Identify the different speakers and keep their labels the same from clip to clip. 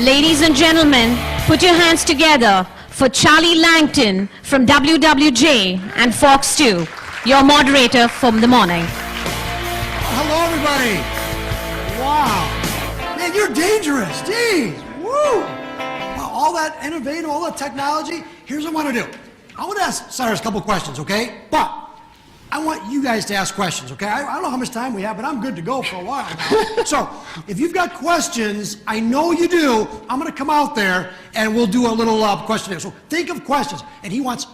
Speaker 1: Ladies and gentlemen, put your hands together for Charlie Langton from WWJ and Fox 2, your moderator from the morning.
Speaker 2: Hello, everybody. Wow. Man, you're dangerous. Jeez. Woo. Wow, all that innovative, all that technology. Here's what I want to do. I want to ask Cyrus a couple questions, okay? But I want you guys to ask questions, okay? I don't know how much time we have, but I'm good to go for a while now. So, if you've got questions, I know you do, I'm going to come out there and we'll do a little questionnaire. So, think of questions. And he wants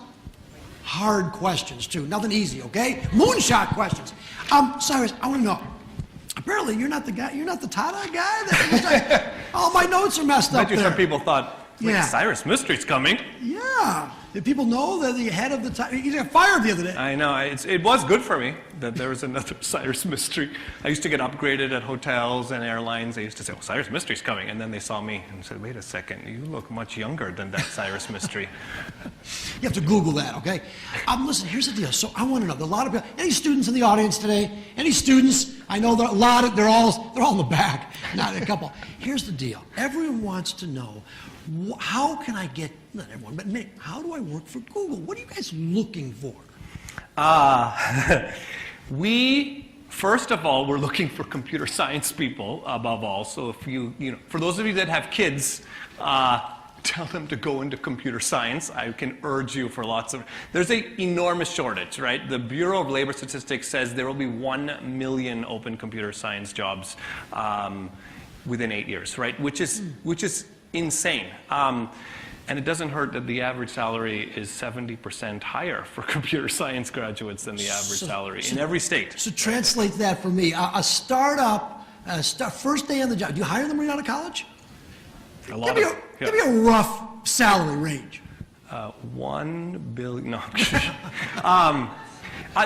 Speaker 2: hard questions, too. Nothing easy, okay? Moonshot questions. Cyrus, I want to know. Apparently, you're not the guy, you're not the Tada guy? All my notes are messed up there.
Speaker 3: Some people thought, wait, Cyrus Mistry's coming.
Speaker 2: Yeah. Did people know that the head of the time, he got fired the other day?
Speaker 3: I know. It was good for me that there was another Cyrus Mistry. I used to get upgraded at hotels and airlines. They used to say, oh, Cyrus Mistry's coming. And then they saw me and said, wait a second, you look much younger than that Cyrus Mistry.
Speaker 2: You have to Google that, okay? Listen, here's the deal. So I want to know, there are a lot of people, any students in the audience today? Any students? I know there are a lot of, they're all in the back, not a couple. Here's the deal. Everyone wants to know, how can I get, not everyone, but me, how do I work for Google? What are you guys looking for?
Speaker 3: First of all, we're looking for computer science people above all. So if you know, for those of you that have kids, tell them to go into computer science. I can urge you for lots of, there's an enormous shortage, right? The Bureau of Labor Statistics says there will be 1 million open computer science jobs within 8 years, right? Which is insane. And it doesn't hurt that the average salary is 70% higher for computer science graduates than the average salary in every state.
Speaker 2: So translate that for me. A startup, first day on the job, do you hire them when you're out of college? Give me a rough salary range.
Speaker 3: 1 billion, no.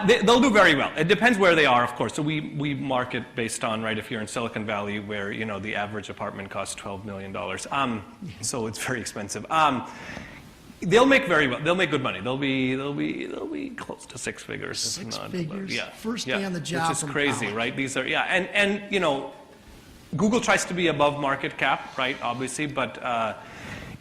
Speaker 3: They'll do very well. It depends where they are, of course. So we market based on, right, if you're in Silicon Valley where, you know, the average apartment costs $12 million. So it's very expensive. They'll make very well. They'll make good money. They'll be close to 6 figures.
Speaker 2: Six figures?
Speaker 3: Yeah.
Speaker 2: First day on the job.
Speaker 3: Which is crazy, right? These are, and you know, Google tries to be above market cap, right, obviously, but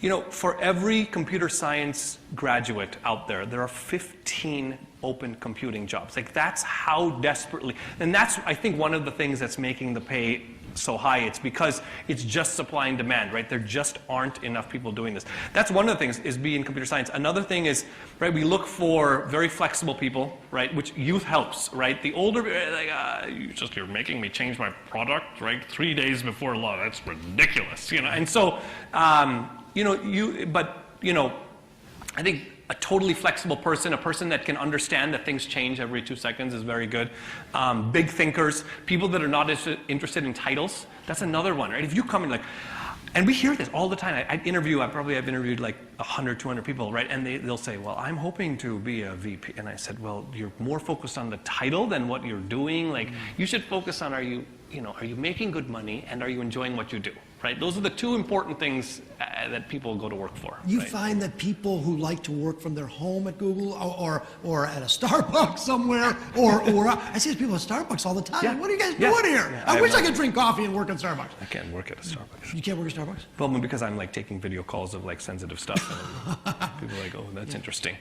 Speaker 3: you know, for every computer science graduate out there, there are 15 open computing jobs. Like, that's how desperately, and that's, I think, one of the things that's making the pay so high. It's because it's just supply and demand, right? There just aren't enough people doing this. That's one of the things, is being in computer science. Another thing is, right, we look for very flexible people, right, which youth helps, right? The older, like, you're making me change my product, right, 3 days before law. That's ridiculous, you know? And so, you know, I think a totally flexible person, a person that can understand that things change every 2 seconds is very good. Big thinkers, people that are not interested in titles, that's another one, right? If you come in like, and we hear this all the time. I've interviewed like 100, 200 people, right? And they'll say, well, I'm hoping to be a VP. And I said, well, you're more focused on the title than what you're doing. Like, you should focus on, are you making good money, and are you enjoying what you do, right? Those are the two important things that people go to work for.
Speaker 2: You find that people who like to work from their home at Google or at a Starbucks somewhere, or I see people at Starbucks all the time. Yeah. What are you guys doing here? Yeah. I wish I could drink coffee and work at Starbucks.
Speaker 3: I can't work at a Starbucks.
Speaker 2: You can't work at Starbucks?
Speaker 3: Well, because I'm like taking video calls of like sensitive stuff. And people are like, oh, that's interesting.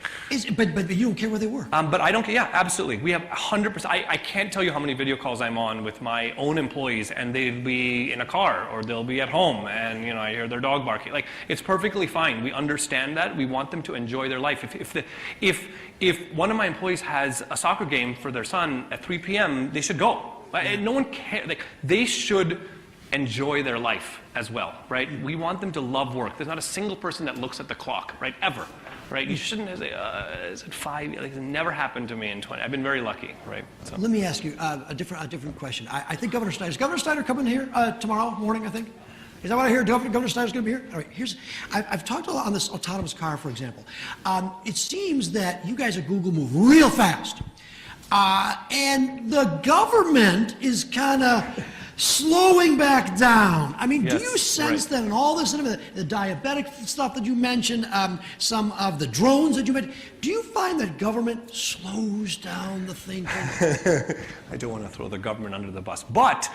Speaker 2: But you don't care where they work?
Speaker 3: But I don't care. Yeah, absolutely. We have 100%. I can't tell you how many video calls I'm on with my own employees, and they'd be in a car or they'll be at home, and you know, I hear their dog barking. Like, it's perfectly fine. We understand that. We want them to enjoy their life. If one of my employees has a soccer game for their son at 3 p.m., they should go. No one cares. Like, they should enjoy their life as well, right? We want them to love work. There's not a single person that looks at the clock, right? Ever. Right? You shouldn't say, is it 5? Like, it never happened to me in 20. I've been very lucky, right? So.
Speaker 2: Let me ask you a different question. I think Governor Snyder, is Governor Snyder coming here tomorrow morning, I think? Is that what I hear? Governor Snyder's going to be here? All right, I've talked a lot on this autonomous car, for example. It seems that you guys at Google move real fast. And the government is kind of slowing back down. I mean, do
Speaker 3: Yes,
Speaker 2: you sense
Speaker 3: right.
Speaker 2: that in all this, the diabetic stuff that you mentioned, some of the drones that you mentioned, do you find that government slows down the thinking?
Speaker 3: I don't want to throw the government under the bus, but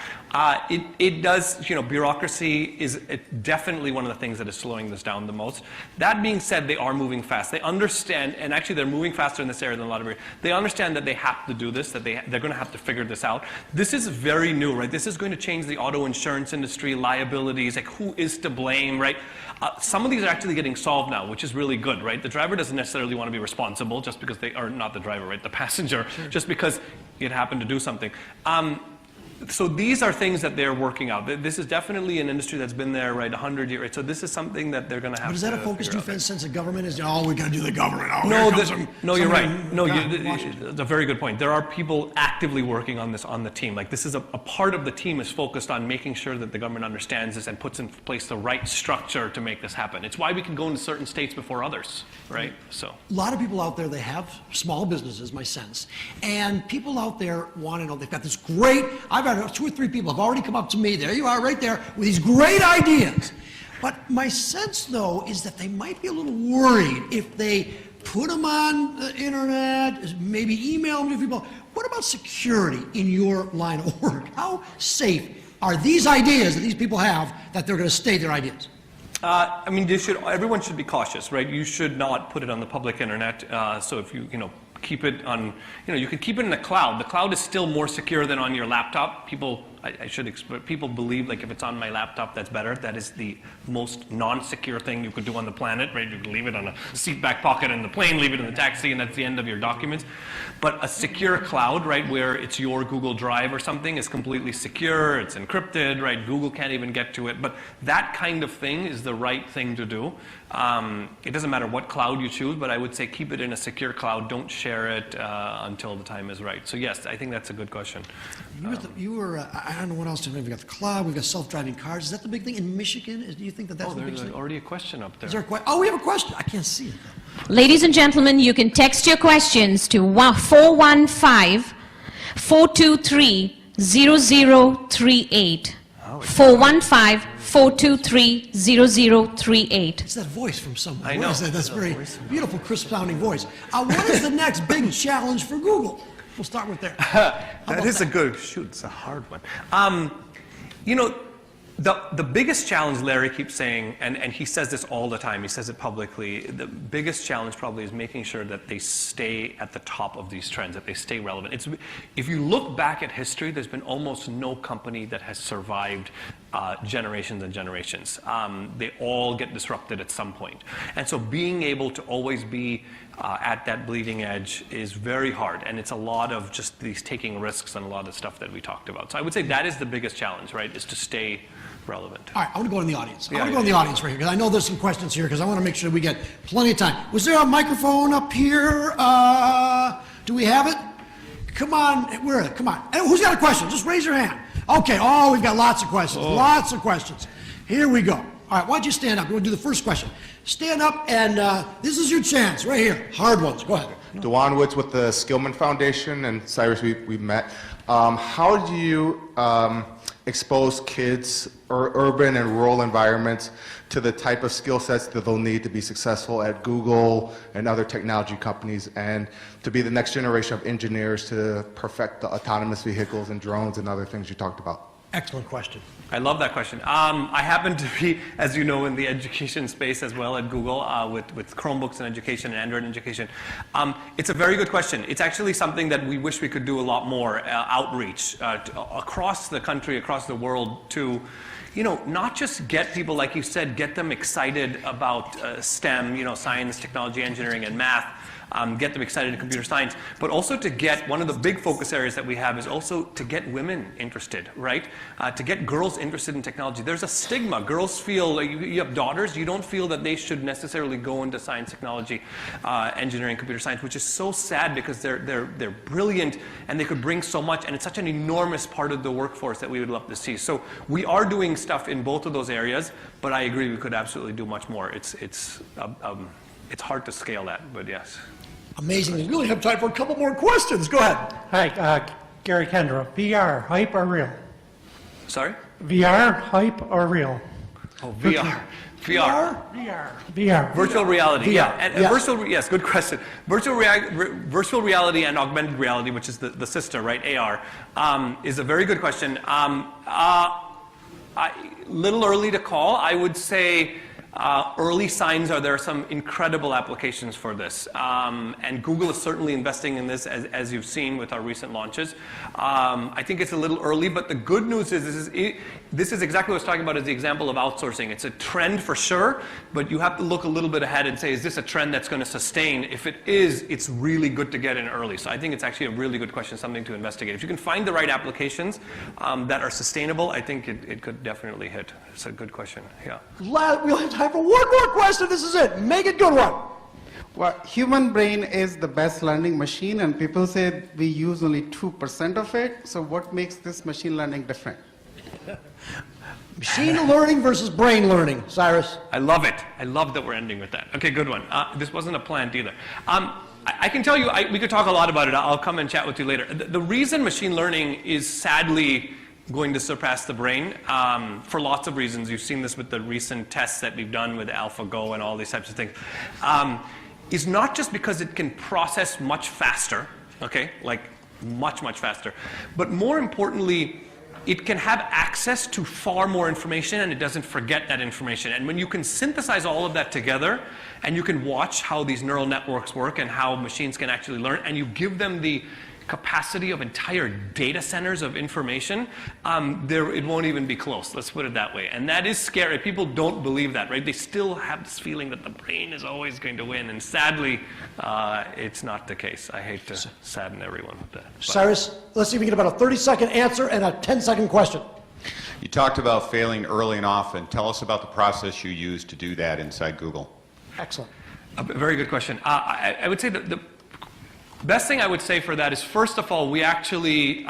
Speaker 3: it does, bureaucracy is definitely one of the things that is slowing this down the most. That being said, they are moving fast. They understand, and actually they're moving faster in this area than a lot of areas. They understand that they have to do this, that they're going to have to figure this out. This is very new, right? This is going to change the auto insurance industry, liabilities, like who is to blame, right? Some of these are actually getting solved now, which is really good, right? The driver doesn't necessarily want to be responsible just because they are not the driver, right? The passenger, just because it happened to do something. So these are things that they're working out. This is definitely an industry that's been there, right, 100 years. Right? So this is something that they're going to have to
Speaker 2: But is that a focus
Speaker 3: figure out.
Speaker 2: defense since the government is, oh, we got to do the government. Oh,
Speaker 3: No,
Speaker 2: here comes
Speaker 3: no, you're
Speaker 2: somebody
Speaker 3: right. No,
Speaker 2: from Washington.
Speaker 3: it's a very good point. There are people actively working on this on the team. Like this is a part of the team is focused on making sure that the government understands this and puts in place the right structure to make this happen. It's why we can go into certain states before others, right? So
Speaker 2: A lot of people out there, they have small businesses, my sense, and people out there want to know, they've got this great, I've had 2 or 3 people have already come up to me, there you are right there, with these great ideas. But my sense, though, is that they might be a little worried if they put them on the internet, maybe email them to people. What about security in your line of work? How safe are these ideas that these people have that they're going to stay their ideas?
Speaker 3: I mean, everyone should be cautious, right? You should not put it on the public internet. So if you keep it on, you can keep it in the cloud. The cloud is still more secure than on your laptop. People believe like if it's on my laptop, that's better. That is the most non-secure thing you could do on the planet, right? You can leave it on a seat back pocket in the plane, leave it in the taxi, and that's the end of your documents. But a secure cloud, right, where it's your Google Drive or something is completely secure, it's encrypted, right? Google can't even get to it. But that kind of thing is the right thing to do. It doesn't matter what cloud you choose, but I would say keep it in a secure cloud. Don't share it until the time is right. So yes, I think that's a good question.
Speaker 2: I don't know what else. We've got the cloud, we've got self-driving cars. Is that the big thing in Michigan? Do you think that's the big
Speaker 3: There's
Speaker 2: thing?
Speaker 3: already a question up there.
Speaker 2: Is there a question? Oh, we have a question. I can't see it, though.
Speaker 1: Ladies and gentlemen, you can text your questions to 415-423-0038. 415-423-0038.
Speaker 2: It's that voice from somewhere.
Speaker 3: I
Speaker 2: What
Speaker 3: know.
Speaker 2: is that? That's very beautiful, crisp-sounding voice. What is the next big challenge for Google? We'll start with there.
Speaker 3: That is a good, it's a hard one. The biggest challenge Larry keeps saying, and he says this all the time, he says it publicly, the biggest challenge probably is making sure that they stay at the top of these trends, that they stay relevant. If you look back at history, there's been almost no company that has survived generations and generations. They all get disrupted at some point. And so being able to always be at that bleeding edge is very hard, and it's a lot of just these taking risks and a lot of stuff that we talked about. So I would say that is the biggest challenge, right, is to stay relevant.
Speaker 2: All right, I want to go in the audience. I
Speaker 3: Yeah,
Speaker 2: want to go in the audience right here, because I know there's some questions here, because I want to make sure we get plenty of time. Was there a microphone up here? Do we have it? Come on, where is it? Come on. Hey, who's got a question? Just raise your hand. Okay, we've got lots of questions. Lots of questions. Here we go. All right, why don't you stand up? We'll do the first question. Stand up, and this is your chance, right here. Hard ones. Go ahead.
Speaker 4: Dewan Woods with the Skillman Foundation, and Cyrus, we've met. How do you expose kids or urban and rural environments to the type of skill sets that they'll need to be successful at Google and other technology companies, and to be the next generation of engineers to perfect the autonomous vehicles and drones and other things you talked about?
Speaker 2: Excellent question.
Speaker 3: I love that question. I happen to be, as you know, in the education space as well at Google with Chromebooks and education and Android education. It's a very good question. It's actually something that we wish we could do a lot more outreach across the country, across the world to, not just get people, like you said, get them excited about STEM, science, technology, engineering, and math. Get them excited in computer science, but also to get, one of the big focus areas that we have is also to get women interested, right? To get girls interested in technology. There's a stigma. Girls feel, like you have daughters, you don't feel that they should necessarily go into science, technology, engineering, computer science, which is so sad because they're brilliant and they could bring so much, and it's such an enormous part of the workforce that we would love to see. So we are doing stuff in both of those areas, but I agree we could absolutely do much more. It's hard to scale that, but yes.
Speaker 2: Amazing. We really have time for a couple more questions. Go ahead.
Speaker 5: Hi, Gary Kendra. VR, hype or real?
Speaker 3: Sorry?
Speaker 5: VR, hype, or real?
Speaker 3: Oh, VR. VR.
Speaker 5: VR.
Speaker 3: Virtual reality,
Speaker 2: VR,
Speaker 3: yeah. And
Speaker 2: yes.
Speaker 3: yes, good question. Virtual reality and augmented reality, which is the sister, right, AR, is a very good question. Little early to call. I would say early signs are there are some incredible applications for this. And Google is certainly investing in this, as you've seen with our recent launches. I think it's a little early, but the good news is this is exactly what I was talking about as the example of outsourcing. It's a trend for sure, but you have to look a little bit ahead and say, is this a trend that's going to sustain? If it is, it's really good to get in early. So I think it's actually a really good question, something to investigate. If you can find the right applications that are sustainable, I think it could definitely hit. It's a good question, yeah.
Speaker 2: We'll have time for one more question. This is it. Make it good one.
Speaker 6: Well, human brain is the best learning machine, and people say we use only 2% of it. So what makes this machine learning different?
Speaker 2: Machine learning versus brain learning, Cyrus.
Speaker 3: I love it. I love that we're ending with that. Okay, good one. This wasn't a plant either. I can tell you, we could talk a lot about it. I'll come and chat with you later. The reason machine learning is sadly going to surpass the brain for lots of reasons. You've seen this with the recent tests that we've done with AlphaGo and all these types of things. Is not just because it can process much faster, okay, like much, much faster, but more importantly, it can have access to far more information and it doesn't forget that information. And when you can synthesize all of that together and you can watch how these neural networks work and how machines can actually learn, and you give them the capacity of entire data centers of information, it won't even be close. Let's put it that way. And that is scary. People don't believe that, right? They still have this feeling that the brain is always going to win. And sadly, it's not the case. I hate to sadden everyone with that.
Speaker 2: Cyrus, let's see if we can get about a 30-second answer and a 10-second question.
Speaker 7: You talked about failing early and often. Tell us about the process you use to do that inside Google.
Speaker 2: Excellent.
Speaker 3: A very good question. I would say that the best thing I would say for that is, first of all, we actually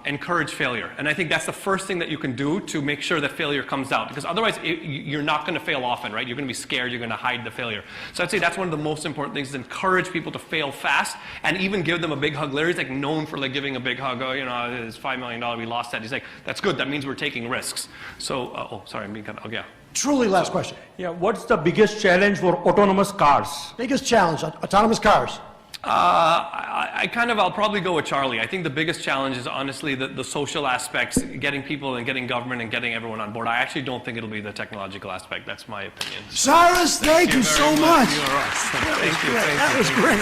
Speaker 3: encourage failure. And I think that's the first thing that you can do to make sure that failure comes out. Because otherwise, you're not going to fail often, right? You're going to be scared. You're going to hide the failure. So I'd say that's one of the most important things, is encourage people to fail fast and even give them a big hug. Larry's like known for like giving a big hug. Oh, you know, it's $5 million. We lost that. He's like, that's good. That means we're taking risks. So, oh, sorry. I'm being kind of, oh, yeah.
Speaker 2: Truly last question.
Speaker 5: Yeah, what's the biggest challenge for autonomous cars?
Speaker 2: Biggest challenge, autonomous cars.
Speaker 3: I'll probably go with Charlie. I think the biggest challenge is honestly the social aspects, getting people and getting government and getting everyone on board. I actually don't think it'll be the technological aspect. That's my opinion.
Speaker 2: Cyrus, thank you so
Speaker 3: very
Speaker 2: much.
Speaker 3: You are awesome. Thank you.
Speaker 2: That was great.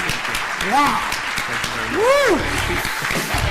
Speaker 2: Wow.
Speaker 3: Thank you very much.
Speaker 2: Woo!